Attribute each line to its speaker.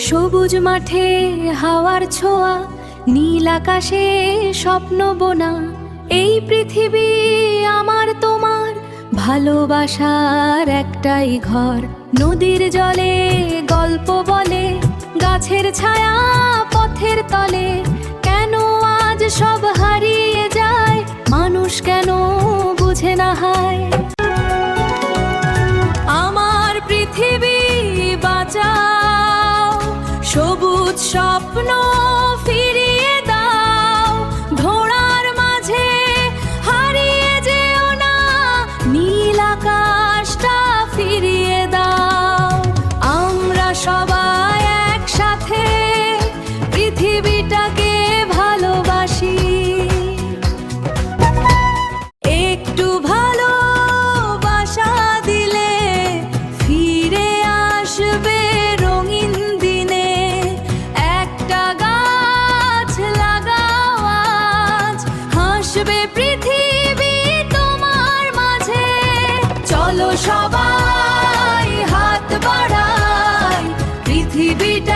Speaker 1: সবুজ মাঠে হাওয়ার ছোঁয়া, নীল আকাশে স্বপ্ন বোনা। এই পৃথিবী আমার তোমার, ভালোবাসার একটাই ঘর। নদীর জলে গল্প বলে, গাছের ছায়া পথের তলে। কেন আজ সব হারিয়ে যায়, মানুষ কেন বুঝে না হায়। আমার পৃথিবী বাঁচাও, সবুজ স্বপ্ন ফিরিয়ে দাও। ধরার মাঝে হারিয়ে যেও না, নীল আকাশটা ফিরিয়ে দাও। আমরা সবাই একসাথে পৃথিবীটাকে ভালোবাসি। একটু ভালোবাসা দিলে ফিরে আসবে রঙিন দিনে। একটা গাছ লাগাও আজ, হাসবে পৃথিবী তোমার মাঝে। চলো সবাই হাত বাড়াই, পৃথিবীটা